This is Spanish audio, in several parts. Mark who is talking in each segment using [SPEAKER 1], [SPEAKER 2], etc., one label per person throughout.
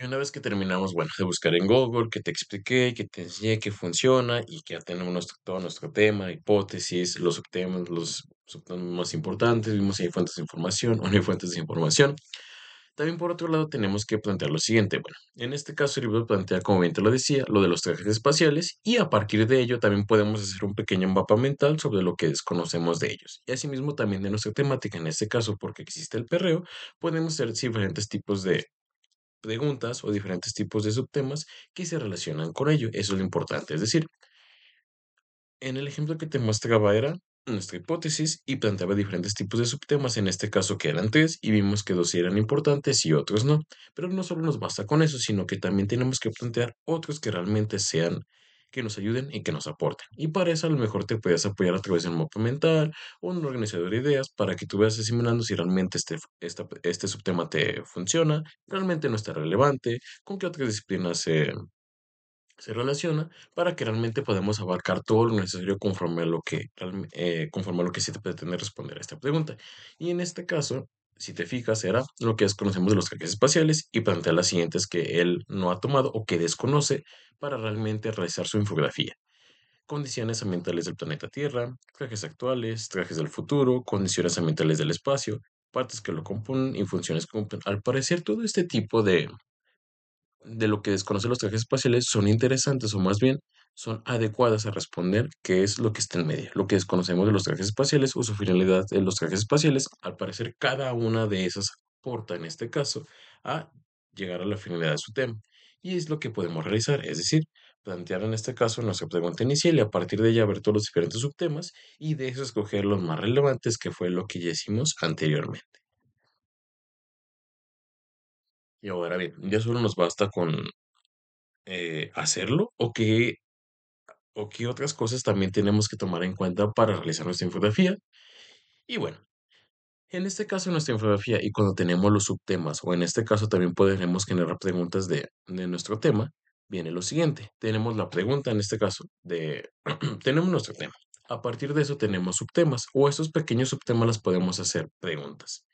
[SPEAKER 1] Y una vez que terminamos, bueno, de buscar en Google, que te expliqué, que te enseñé que funciona y que ya tenemos todo nuestro tema, hipótesis, los subtemas, los subtemas más importantes, vimos si hay fuentes de información o no hay fuentes de información. También por otro lado tenemos que plantear lo siguiente. Bueno, en este caso el libro plantea, como bien te lo decía, lo de los trajes espaciales y a partir de ello también podemos hacer un pequeño mapa mental sobre lo que desconocemos de ellos. Y asimismo también de nuestra temática, en este caso porque existe el perreo, podemos hacer diferentes tipos de preguntas o diferentes tipos de subtemas que se relacionan con ello. Eso es lo importante. Es decir, en el ejemplo que te mostraba era nuestra hipótesis y planteaba diferentes tipos de subtemas, en este caso que eran tres, y vimos que dos sí eran importantes y otros no. Pero no solo nos basta con eso, sino que también tenemos que plantear otros que realmente sean, que nos ayuden y que nos aporten. Y para eso a lo mejor te puedes apoyar a través de un mapa mental o un organizador de ideas para que tú veas asimilando si realmente este subtema te funciona, realmente no está relevante, con qué otras disciplinas se relaciona para que realmente podamos abarcar todo lo necesario conforme a lo que se te pretende responder a esta pregunta. Y en este caso, si te fijas, era lo que desconocemos de los trajes espaciales y plantea las siguientes que él no ha tomado o que desconoce para realmente realizar su infografía. Condiciones ambientales del planeta Tierra, trajes actuales, trajes del futuro, condiciones ambientales del espacio, partes que lo componen y funciones que cumplen. Al parecer, todo este tipo de lo que desconocen los trajes espaciales son interesantes o más bien son adecuadas a responder qué es lo que está en medio. Lo que desconocemos de los trajes espaciales o su finalidad de los trajes espaciales, al parecer cada una de esas aporta en este caso a llegar a la finalidad de su tema. Y es lo que podemos realizar, es decir, plantear en este caso nuestra pregunta inicial y a partir de ella ver todos los diferentes subtemas y de eso escoger los más relevantes que fue lo que ya hicimos anteriormente. Y ahora bien, ya solo nos basta con hacerlo o qué otras cosas también tenemos que tomar en cuenta para realizar nuestra infografía. Y bueno, en este caso nuestra infografía y cuando tenemos los subtemas o en este caso también podremos generar preguntas de nuestro tema, viene lo siguiente. Tenemos la pregunta en este caso de, tenemos nuestro tema. A partir de eso tenemos subtemas o estos pequeños subtemas las podemos hacer preguntas.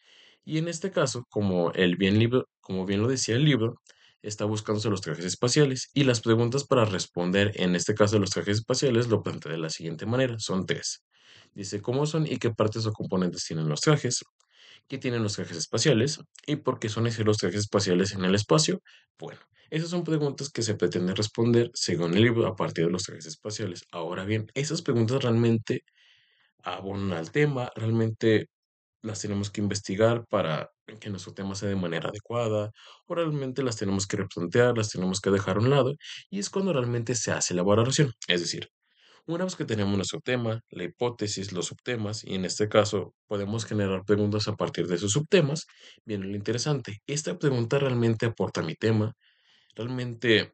[SPEAKER 1] Y en este caso, como bien lo decía el libro, está buscándose los trajes espaciales y las preguntas para responder, en este caso de los trajes espaciales, lo plantea de la siguiente manera, son tres. Dice cómo son y qué partes o componentes tienen los trajes, qué tienen los trajes espaciales y por qué son esos los trajes espaciales en el espacio. Bueno, esas son preguntas que se pretenden responder según el libro a partir de los trajes espaciales. Ahora bien, esas preguntas realmente abonan al tema, realmente las tenemos que investigar para que nuestro tema sea de manera adecuada, o realmente las tenemos que replantear, las tenemos que dejar a un lado, y es cuando realmente se hace la valoración. Es decir, una vez que tenemos nuestro tema, la hipótesis, los subtemas, y en este caso podemos generar preguntas a partir de esos subtemas, viene lo interesante. ¿Esta pregunta realmente aporta a mi tema? ¿Realmente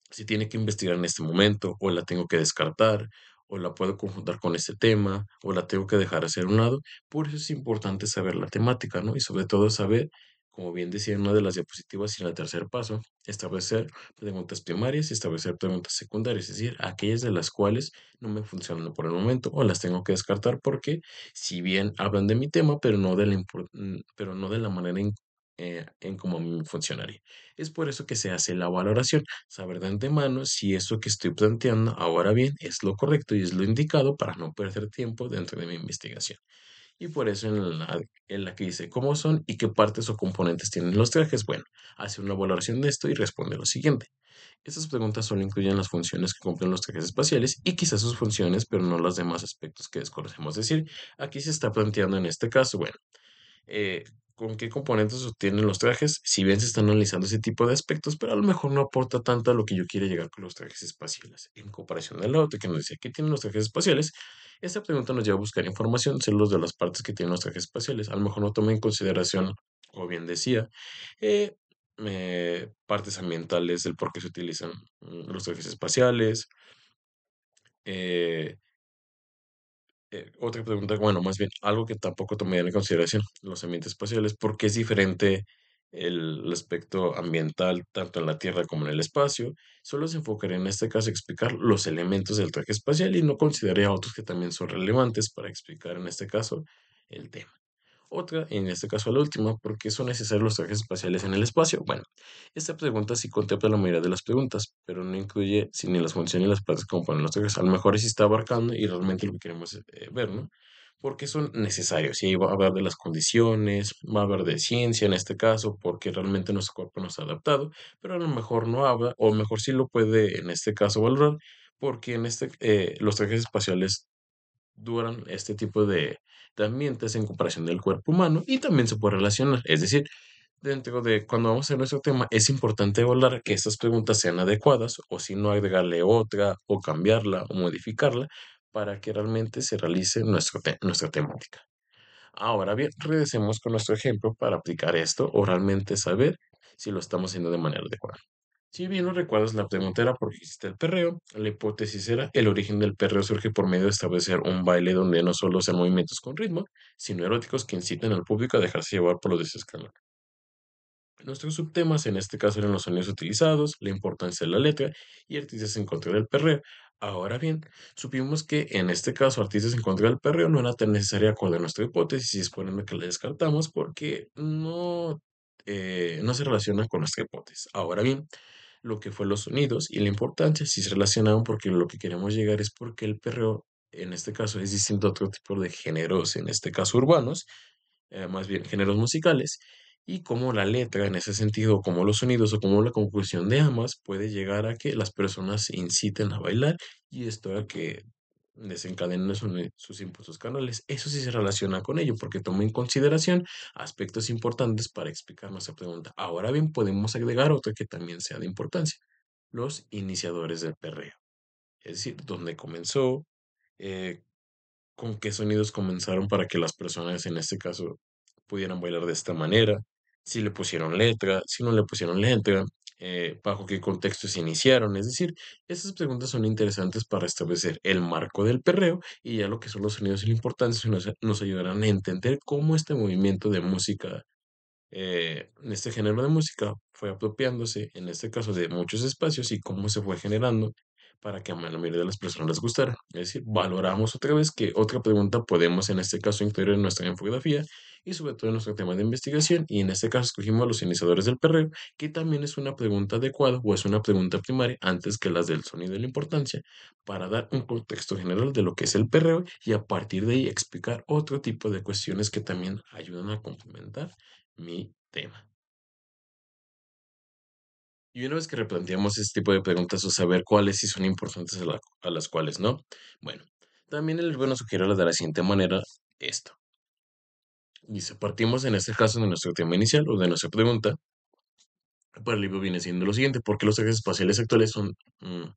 [SPEAKER 1] si tiene que investigar en este momento, o la tengo que descartar, o la puedo conjuntar con este tema, o la tengo que dejar hacia un lado? Por eso es importante saber la temática, ¿no? Y sobre todo saber, como bien decía en una de las diapositivas y en el tercer paso, establecer preguntas primarias y establecer preguntas secundarias, es decir, aquellas de las cuales no me funcionan por el momento o las tengo que descartar porque si bien hablan de mi tema, pero no de la manera en cómo a mí me funcionaría. Es por eso que se hace la valoración, saber de antemano si eso que estoy planteando ahora bien es lo correcto y es lo indicado para no perder tiempo dentro de mi investigación. Y por eso en la que dice cómo son y qué partes o componentes tienen los trajes, bueno, hace una valoración de esto y responde lo siguiente. Estas preguntas solo incluyen las funciones que cumplen los trajes espaciales y quizás sus funciones, pero no los demás aspectos que desconocemos. Es decir, aquí se está planteando en este caso, bueno, eh, con qué componentes obtienen los trajes, si bien se están analizando ese tipo de aspectos, pero a lo mejor no aporta tanto a lo que yo quiero llegar con los trajes espaciales. En comparación a la otra que nos decía qué tienen los trajes espaciales, esta pregunta nos lleva a buscar información, celos de las partes que tienen los trajes espaciales. A lo mejor no toma en consideración, como bien decía, eh, partes ambientales, el por qué se utilizan los trajes espaciales, eh, otra pregunta, bueno, más bien, algo que tampoco tomé en consideración, los ambientes espaciales, ¿por qué es diferente el aspecto ambiental tanto en la Tierra como en el espacio? Solo se enfocaría en este caso a explicar los elementos del traje espacial y no consideraría otros que también son relevantes para explicar en este caso el tema. Otra, en este caso la última, ¿por qué son necesarios los trajes espaciales en el espacio? Bueno, esta pregunta sí contempla la mayoría de las preguntas, pero no incluye si ni las funciones ni las partes que componen los trajes. A lo mejor sí está abarcando y realmente lo que queremos ver, ¿no? Porque son necesarios. Y ahí va a hablar de las condiciones, va a hablar de ciencia en este caso, porque realmente nuestro cuerpo no está adaptado, pero a lo mejor no habla, o mejor sí lo puede en este caso valorar, porque los trajes espaciales duran este tipo de ambientes en comparación del cuerpo humano y también se puede relacionar. Es decir, dentro de cuando vamos a hacer nuestro tema, es importante evaluar que estas preguntas sean adecuadas o si no agregarle otra o cambiarla o modificarla para que realmente se realice nuestra temática. Ahora bien, regresemos con nuestro ejemplo para aplicar esto o realmente saber si lo estamos haciendo de manera adecuada. Si bien no recuerdas, la pregunta era por qué existe el perreo. La hipótesis era el origen del perreo surge por medio de establecer un baile donde no solo sean movimientos con ritmo, sino eróticos que inciten al público a dejarse llevar por los deseos carnales. Nuestros subtemas en este caso eran los sonidos utilizados, la importancia de la letra y artistas en contra del perreo. Ahora bien, supimos que en este caso artistas en contra del perreo no era tan necesaria con nuestra hipótesis y es por ende que la descartamos porque no se relaciona con nuestra hipótesis. Ahora bien, lo que fue los sonidos y la importancia sí se relacionaban porque lo que queremos llegar es porque el perreo en este caso es distinto a otro tipo de géneros, en este caso urbanos, más bien géneros musicales, y cómo la letra en ese sentido, como los sonidos o como la conclusión de ambas puede llegar a que las personas se inciten a bailar y esto a que desencadenen sus impulsos carnales. Eso sí se relaciona con ello porque toma en consideración aspectos importantes para explicar nuestra pregunta. Ahora bien, podemos agregar otra que también sea de importancia, los iniciadores del perreo, es decir, dónde comenzó, eh, con qué sonidos comenzaron para que las personas, en este caso, pudieran bailar de esta manera, si le pusieron letra, si no le pusieron letra, bajo qué contexto se iniciaron. Es decir, estas preguntas son interesantes para establecer el marco del perreo y ya lo que son los sonidos y la importancia nos ayudarán a entender cómo este movimiento de música este género de música fue apropiándose, en este caso, de muchos espacios y cómo se fue generando para que a la mayoría de las personas les gustara. Es decir, valoramos otra vez que otra pregunta podemos en este caso incluir en nuestra infografía y sobre todo en nuestro tema de investigación y en este caso escogimos los iniciadores del perreo, que también es una pregunta adecuada o es una pregunta primaria antes que las del sonido y la importancia para dar un contexto general de lo que es el perreo y a partir de ahí explicar otro tipo de cuestiones que también ayudan a complementar mi tema. Y una vez que replanteamos este tipo de preguntas o saber cuáles sí son importantes a las cuales no, bueno, también el libro nos sugiere de la siguiente manera esto. Dice, partimos en este caso de nuestro tema inicial o de nuestra pregunta, para el libro viene siendo lo siguiente, ¿por qué los trajes espaciales actuales son mm,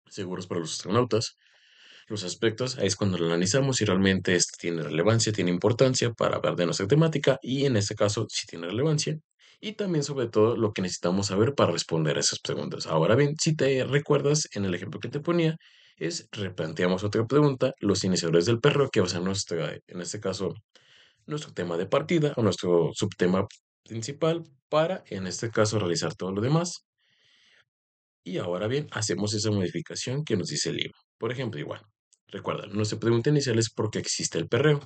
[SPEAKER 1] seguros para los astronautas? Los aspectos, ahí es cuando lo analizamos si realmente este tiene relevancia, tiene importancia para hablar de nuestra temática y en este caso si tiene relevancia. Y también sobre todo lo que necesitamos saber para responder a esas preguntas. Ahora bien, si te recuerdas en el ejemplo que te ponía, es replanteamos otra pregunta, los iniciadores del perro, que va a ser en este caso, nuestro tema de partida o nuestro subtema principal para, en este caso, realizar todo lo demás. Y ahora bien, hacemos esa modificación que nos dice el libro. Por ejemplo, igual, recuerda, nuestra pregunta inicial es por qué existe el perreo.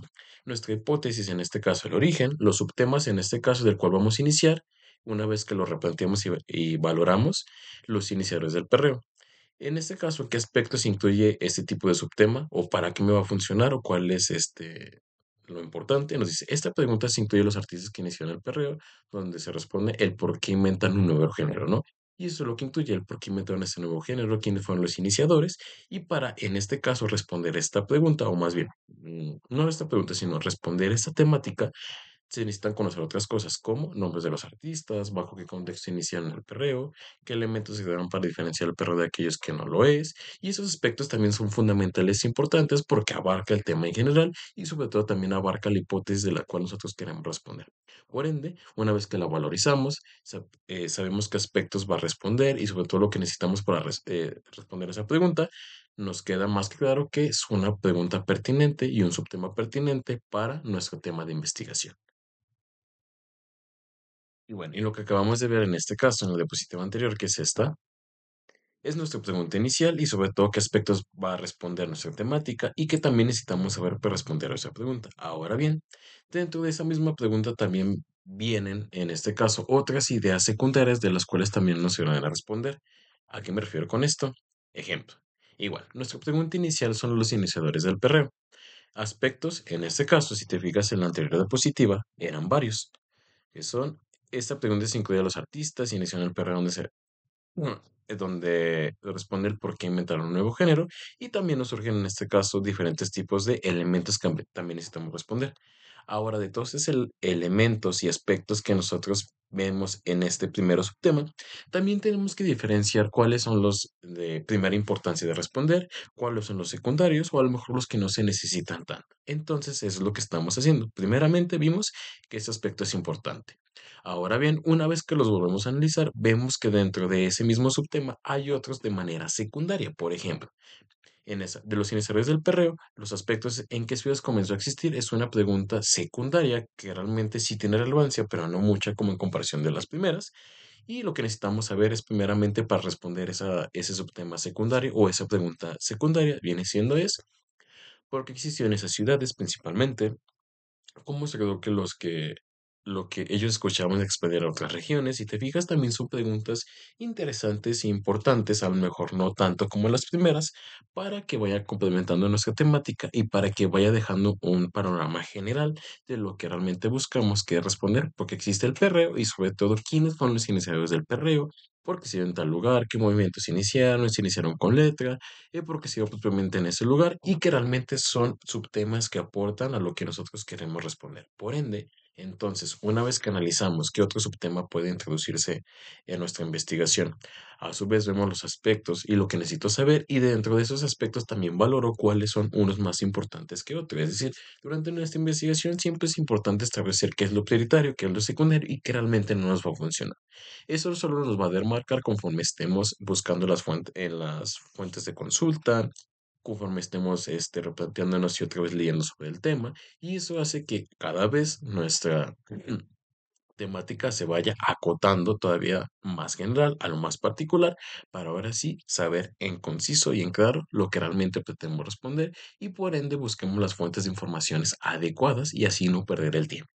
[SPEAKER 1] Nuestra hipótesis, en este caso, el origen, los subtemas, en este caso, del cual vamos a iniciar, una vez que lo replanteamos y valoramos, los iniciadores del perreo. En este caso, ¿qué aspectos incluye este tipo de subtema? ¿O para qué me va a funcionar? ¿O cuál es lo importante? Nos dice, esta pregunta se incluye los artistas que iniciaron el perreo, donde se responde el por qué inventan un nuevo género, ¿no? Y eso es lo que incluye el por qué inventaron este nuevo género, quiénes fueron los iniciadores, y para, en este caso, responder esta pregunta, o más bien, no esta pregunta, sino responder esta temática, se necesitan conocer otras cosas como nombres de los artistas, bajo qué contexto iniciaron el perreo, qué elementos se dan para diferenciar el perreo de aquellos que no lo es, y esos aspectos también son fundamentales e importantes porque abarca el tema en general y sobre todo también abarca la hipótesis de la cual nosotros queremos responder. Por ende, una vez que la valorizamos, sabemos qué aspectos va a responder y sobre todo lo que necesitamos para responder esa pregunta, nos queda más que claro que es una pregunta pertinente y un subtema pertinente para nuestro tema de investigación. Y bueno, y lo que acabamos de ver en este caso, en el diapositiva anterior, que es esta, Es nuestra pregunta inicial y sobre todo qué aspectos va a responder nuestra temática y que también necesitamos saber para responder a esa pregunta. Ahora bien, dentro de esa misma pregunta también vienen, en este caso, otras ideas secundarias de las cuales también nos van a responder. ¿A qué me refiero con esto? Ejemplo. Igual, nuestra pregunta inicial son los iniciadores del perreo. Aspectos, en este caso, si te fijas en la anterior diapositiva, eran varios, que son, esta pregunta se incluye a los artistas, iniciaron el perreo donde se es donde responde el por qué inventaron un nuevo género y también nos surgen en este caso diferentes tipos de elementos que también necesitamos responder. Ahora, de todos esos elementos y aspectos que nosotros vemos en este primero subtema, también tenemos que diferenciar cuáles son los de primera importancia de responder, cuáles son los secundarios o a lo mejor los que no se necesitan tanto. Entonces, eso es lo que estamos haciendo. Primeramente, vimos que este aspecto es importante. Ahora bien, una vez que los volvemos a analizar, vemos que dentro de ese mismo subtema hay otros de manera secundaria. Por ejemplo, en esa, de los iniciadores del perreo, los aspectos en qué ciudades comenzó a existir es una pregunta secundaria que realmente sí tiene relevancia, pero no mucha como en comparación de las primeras. Y lo que necesitamos saber es primeramente para responder ese subtema secundario o esa pregunta secundaria viene siendo es, ¿por qué existió en esas ciudades principalmente? ¿Cómo se quedó que lo que ellos escuchaban expandir a otras regiones? Si te fijas, también son preguntas interesantes e importantes, a lo mejor no tanto como las primeras, para que vaya complementando nuestra temática y para que vaya dejando un panorama general de lo que realmente buscamos que responder, porque existe el perreo y sobre todo quiénes fueron los iniciadores del perreo, por qué se dio en tal lugar, qué movimientos se iniciaron con letra, porque se dio propiamente en ese lugar y que realmente son subtemas que aportan a lo que nosotros queremos responder. Por ende, entonces, una vez que analizamos qué otro subtema puede introducirse en nuestra investigación, a su vez vemos los aspectos y lo que necesito saber y dentro de esos aspectos también valoro cuáles son unos más importantes que otros. Es decir, durante nuestra investigación siempre es importante establecer qué es lo prioritario, qué es lo secundario y qué realmente no nos va a funcionar. Eso solo nos va a demarcar conforme estemos buscando en las fuentes de consulta, conforme estemos replanteándonos y otra vez leyendo sobre el tema, y eso hace que cada vez nuestra temática se vaya acotando todavía más general a lo más particular, para ahora sí saber en conciso y en claro lo que realmente pretendemos responder y por ende busquemos las fuentes de informaciones adecuadas y así no perder el tiempo.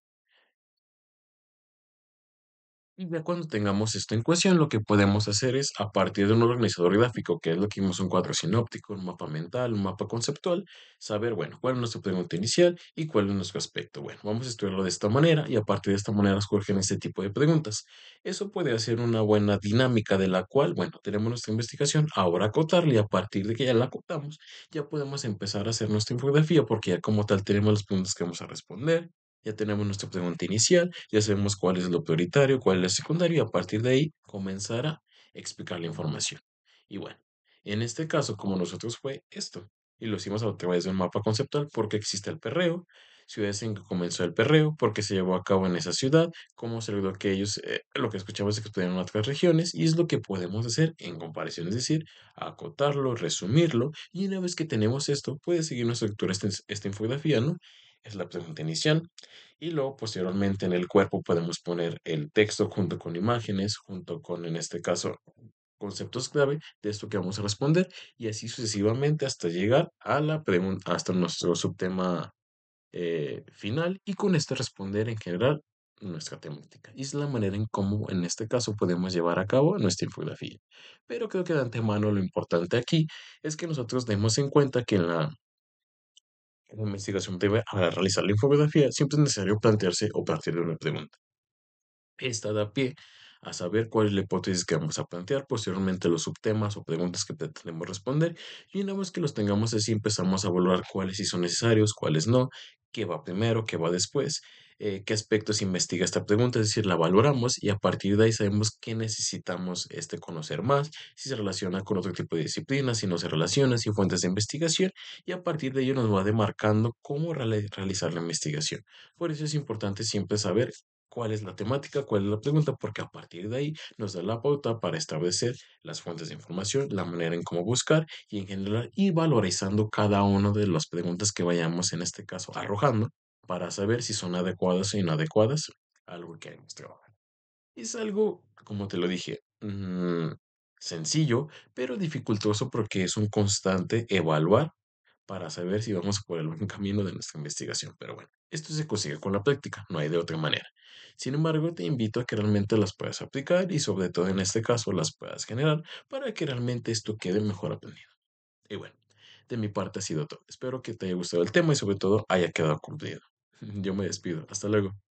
[SPEAKER 1] Y ya cuando tengamos esto en cuestión, lo que podemos hacer es, a partir de un organizador gráfico, que es lo que vimos, un cuadro sinóptico, un mapa mental, un mapa conceptual, saber, bueno, cuál es nuestra pregunta inicial y cuál es nuestro aspecto. Bueno, vamos a estudiarlo de esta manera y a partir de esta manera surgen este tipo de preguntas. Eso puede hacer una buena dinámica de la cual, bueno, tenemos nuestra investigación, ahora acotarla y a partir de que ya la acotamos, ya podemos empezar a hacer nuestra infografía porque ya como tal tenemos las preguntas que vamos a responder. Ya tenemos nuestra pregunta inicial, ya sabemos cuál es lo prioritario, cuál es lo secundario, y a partir de ahí comenzar a explicar la información. Y bueno, en este caso, como nosotros fue esto, y lo hicimos a través de un mapa conceptual, porque existe el perreo, ciudades en que comenzó el perreo, porque se llevó a cabo en esa ciudad, cómo se logró que ellos, lo que escuchamos es que estudiaron en otras regiones, y es lo que podemos hacer en comparación, es decir, acotarlo, resumirlo, y una vez que tenemos esto, puede seguir nuestra lectura esta infografía, ¿no? Es la pregunta inicial. Y luego, posteriormente, en el cuerpo podemos poner el texto junto con imágenes, junto con, en este caso, conceptos clave de esto que vamos a responder, y así sucesivamente hasta llegar a la pregunta, hasta nuestro subtema final, y con este responder en general nuestra temática. Y es la manera en cómo, en este caso, podemos llevar a cabo nuestra infografía. Pero creo que de antemano lo importante aquí es que nosotros demos en cuenta que en la investigación previa a realizar la infografía siempre es necesario plantearse o partir de una pregunta. Esta da pie a saber cuál es la hipótesis que vamos a plantear, posteriormente los subtemas o preguntas que pretendemos responder, y una vez que los tengamos así empezamos a valorar cuáles sí son necesarios, cuáles no, qué va primero, qué va después, qué aspectos investiga esta pregunta, es decir, la valoramos y a partir de ahí sabemos qué necesitamos conocer más, si se relaciona con otro tipo de disciplinas, si no se relaciona, si fuentes de investigación, y a partir de ello nos va demarcando cómo realizar la investigación. Por eso es importante siempre saber cuál es la temática, cuál es la pregunta, porque a partir de ahí nos da la pauta para establecer las fuentes de información, la manera en cómo buscar y en general y valorizando cada una de las preguntas que vayamos en este caso arrojando para saber si son adecuadas o inadecuadas a algo que queremos trabajar. Es algo, como te lo dije, Sencillo, pero dificultoso porque es un constante evaluar para saber si vamos por el buen camino de nuestra investigación. Pero bueno, esto se consigue con la práctica, no hay de otra manera. Sin embargo, te invito a que realmente las puedas aplicar y sobre todo en este caso las puedas generar para que realmente esto quede mejor aprendido. Y bueno, de mi parte ha sido todo. Espero que te haya gustado el tema y sobre todo haya quedado cumplido. Yo me despido. Hasta luego.